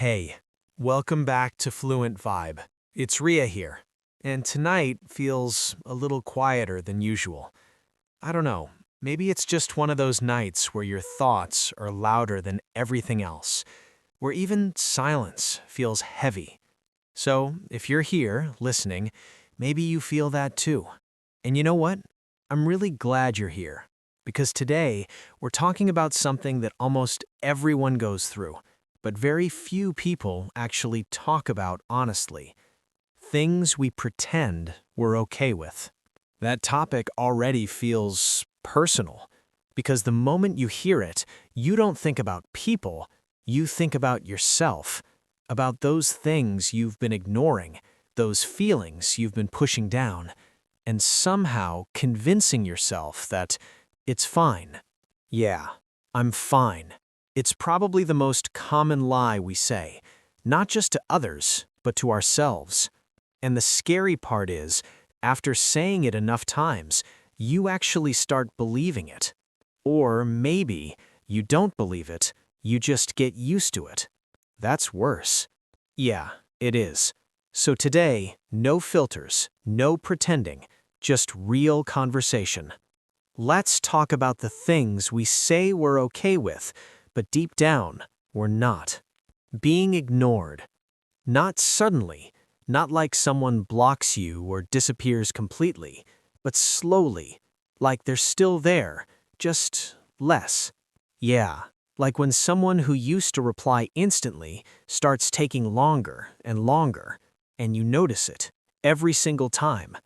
Hey, welcome back to Fluent Vibe. It's Riya here, and tonight feels a little quieter than usual. I don't know, maybe it's just one of those nights where your thoughts are louder than everything else, where even silence feels heavy. So, if you're here, listening, maybe you feel that too. And you know what? I'm really glad you're here, because today we're talking about something that almost everyone goes through, but very few people actually talk about honestly. Things we pretend we're okay with. That topic already feels personal, because the moment you hear it, you don't think about people, you think about yourself, about those things you've been ignoring, those feelings you've been pushing down, and somehow convincing yourself that it's fine. Yeah, I'm fine. It's probably the most common lie we say, not just to others, but to ourselves. And the scary part is, after saying it enough times, you actually start believing it. Or maybe you don't believe it, you just get used to it. That's worse. Yeah, it is. So today, no filters, no pretending, just real conversation. Let's talk about the things we say we're okay with, but deep down, we're not. Being ignored. Not suddenly, not like someone blocks you or disappears completely, but slowly, like they're still there, just less. Yeah, like when someone who used to reply instantly starts taking longer and longer, and you notice it every single time.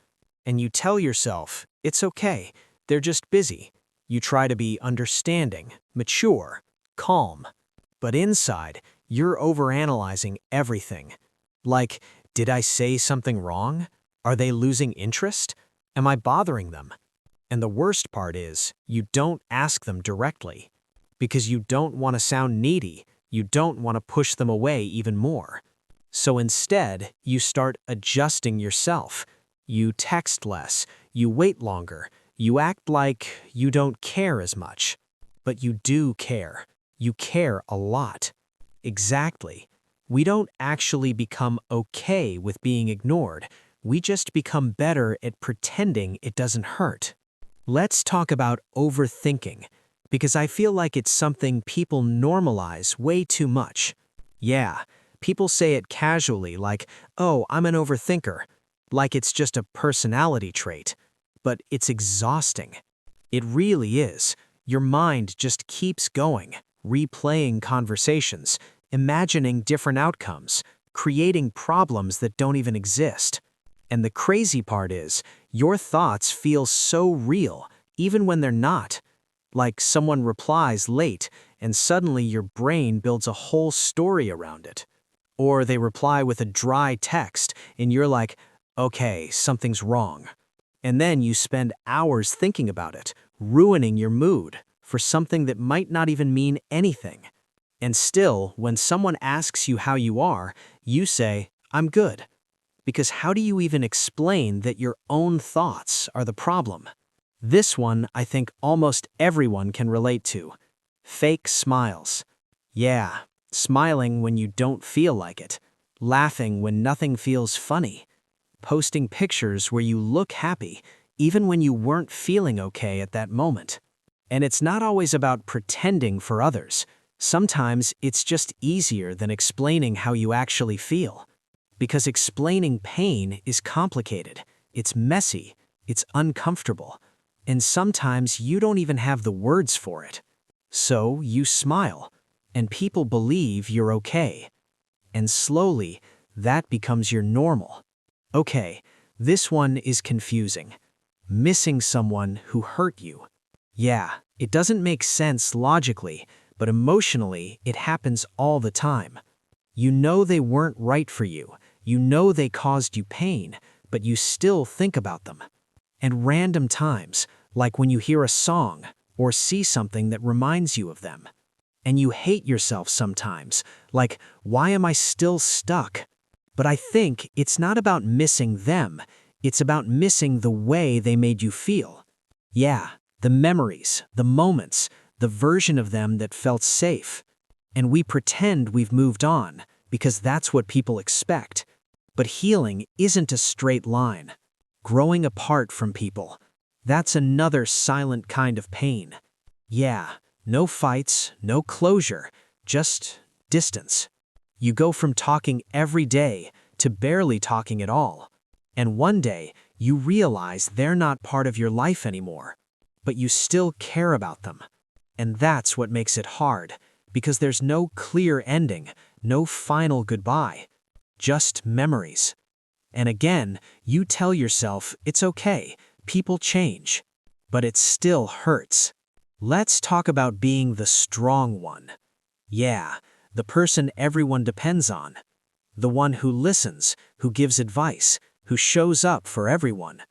And you tell yourself, it's okay, they're just busy. You try to be understanding, mature, calm. But inside, you're overanalyzing everything. Like, did I say something wrong? Are they losing interest? Am I bothering them? And the worst part is, you don't ask them directly. Because you don't want to sound needy, you don't want to push them away even more. So instead, you start adjusting yourself. You text less, you wait longer, you act like you don't care as much. But you do care. You care a lot. Exactly. We don't actually become okay with being ignored. We just become better at pretending it doesn't hurt. Let's talk about overthinking, because I feel like it's something people normalize way too much. Yeah, people say it casually like, oh, I'm an overthinker, like it's just a personality trait. But it's exhausting. It really is. Your mind just keeps going, replaying conversations, imagining different outcomes, creating problems that don't even exist. And the crazy part is, your thoughts feel so real, even when they're not. Like someone replies late, and suddenly your brain builds a whole story around it. Or they reply with a dry text, and you're like, okay, something's wrong. And then you spend hours thinking about it, ruining your mood for something that might not even mean anything. And still, when someone asks you how you are, you say, I'm good. Because how do you even explain that your own thoughts are the problem? This one, I think almost everyone can relate to. Fake smiles. Yeah, smiling when you don't feel like it. Laughing when nothing feels funny. Posting pictures where you look happy, even when you weren't feeling okay at that moment. And it's not always about pretending for others. Sometimes it's just easier than explaining how you actually feel. Because explaining pain is complicated, it's messy, it's uncomfortable, and sometimes you don't even have the words for it. So you smile, and people believe you're okay. And slowly, that becomes your normal. Okay, this one is confusing. Missing someone who hurt you. Yeah, it doesn't make sense logically, but emotionally, it happens all the time. You know they weren't right for you. You know they caused you pain, but you still think about them. And random times, like when you hear a song or see something that reminds you of them. And you hate yourself sometimes, like, why am I still stuck? But I think it's not about missing them, it's about missing the way they made you feel. Yeah, the memories, the moments, the version of them that felt safe. And we pretend we've moved on, because that's what people expect. But healing isn't a straight line. Growing apart from people, that's another silent kind of pain. Yeah, no fights, no closure, just distance. You go from talking every day to barely talking at all. And one day, you realize they're not part of your life anymore, but you still care about them. And that's what makes it hard, because there's no clear ending, no final goodbye, just memories. And again, you tell yourself it's okay, people change, but it still hurts. Let's talk about being the strong one. Yeah, the person everyone depends on. The one who listens, who gives advice, who shows up for everyone.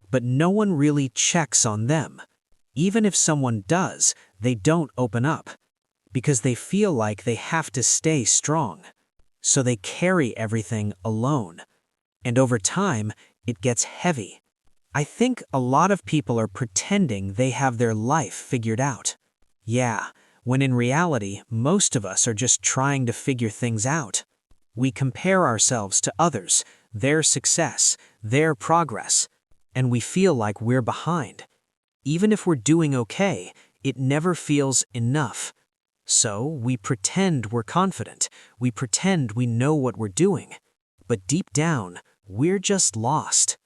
But no one really checks on them. Even if someone does, they don't open up, because they feel like they have to stay strong. So they carry everything alone. And over time, it gets heavy. I think a lot of people are pretending they have their life figured out. Yeah, when in reality, most of us are just trying to figure things out. We compare ourselves to others, their success, their progress, and we feel like we're behind. Even if we're doing okay, it never feels enough. So we pretend we're confident, we pretend we know what we're doing. But deep down, we're just lost.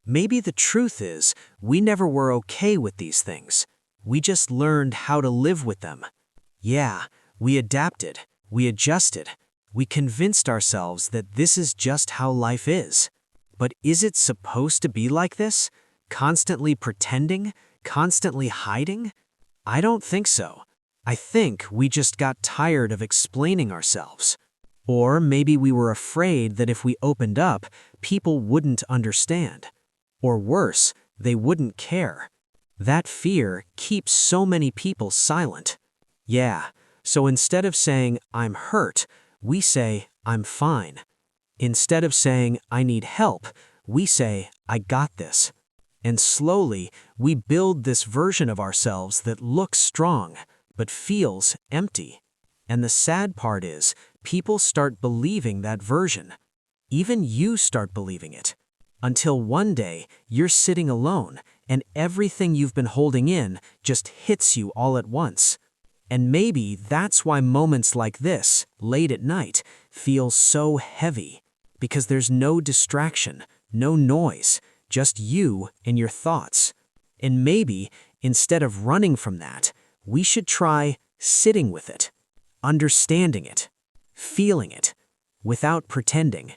Maybe the truth is, we never were okay with these things. We just learned how to live with them. Yeah, we adapted, we adjusted, we convinced ourselves that this is just how life is. But is it supposed to be like this? Constantly pretending? Constantly hiding? I don't think so. I think we just got tired of explaining ourselves. Or maybe we were afraid that if we opened up, people wouldn't understand. Or worse, they wouldn't care. That fear keeps so many people silent. Yeah, so instead of saying, "I'm hurt," we say, "I'm fine." Instead of saying, "I need help," we say, "I got this." And slowly, we build this version of ourselves that looks strong, but feels empty. And the sad part is, people start believing that version. Even you start believing it. Until one day, you're sitting alone, and everything you've been holding in just hits you all at once. And maybe that's why moments like this, late at night, feel so heavy. Because there's no distraction, no noise, just you and your thoughts. And maybe, instead of running from that, we should try sitting with it, understanding it, feeling it, without pretending.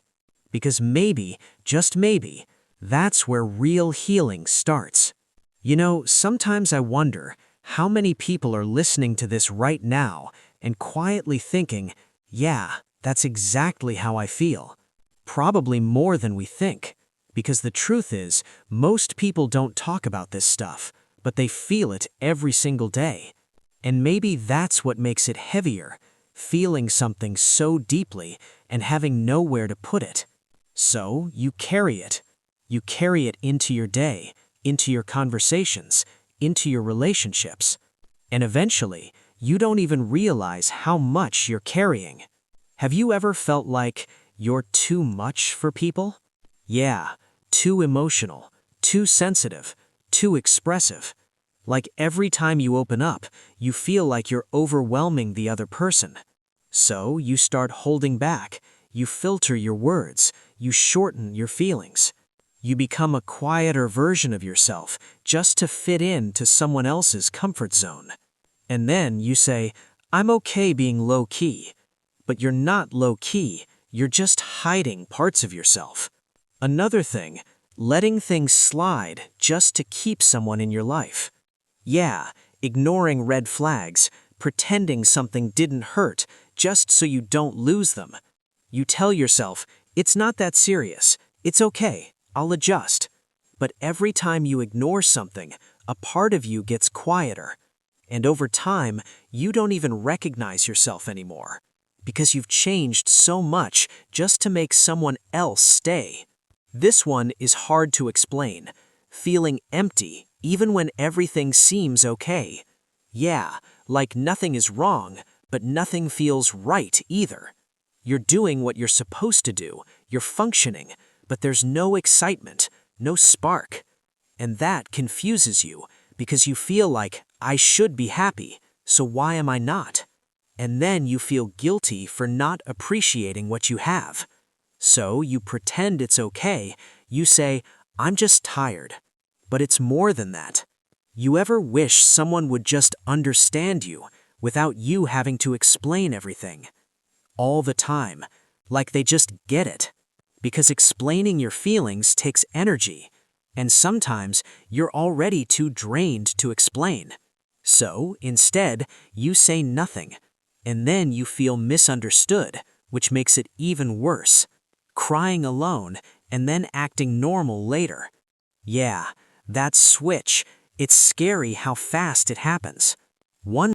Because maybe, just maybe, that's where real healing starts. You know, sometimes I wonder how many people are listening to this right now and quietly thinking, yeah, that's exactly how I feel. Probably more than we think. Because the truth is, most people don't talk about this stuff, but they feel it every single day. And maybe that's what makes it heavier, feeling something so deeply and having nowhere to put it. So you carry it. You carry it into your day, into your conversations, into your relationships. And eventually, you don't even realize how much you're carrying. Have you ever felt like you're too much for people? Yeah, too emotional, too sensitive, too expressive. Like every time you open up, you feel like you're overwhelming the other person. So you start holding back, you filter your words, you shorten your feelings. You become a quieter version of yourself just to fit into someone else's comfort zone. And then you say, "I'm okay being low-key." But you're not low-key, you're just hiding parts of yourself. Another thing, letting things slide just to keep someone in your life. Yeah, ignoring red flags, pretending something didn't hurt just so you don't lose them. You tell yourself, "It's not that serious, it's okay, I'll adjust." But every time you ignore something, a part of you gets quieter. And over time, you don't even recognize yourself anymore. Because you've changed so much just to make someone else stay. This one is hard to explain. Feeling empty even when everything seems okay. Yeah, like nothing is wrong, but nothing feels right either. You're doing what you're supposed to do, you're functioning, but there's no excitement, no spark. And that confuses you because you feel like, I should be happy, so why am I not? And then you feel guilty for not appreciating what you have. So you pretend it's okay, you say, I'm just tired. But it's more than that. You ever wish someone would just understand you without you having to explain everything? All the time, like they just get it. Because explaining your feelings takes energy, and sometimes you're already too drained to explain. So, instead, you say nothing, and then you feel misunderstood, which makes it even worse. Crying alone, and then acting normal later. Yeah, that switch, it's scary how fast it happens. One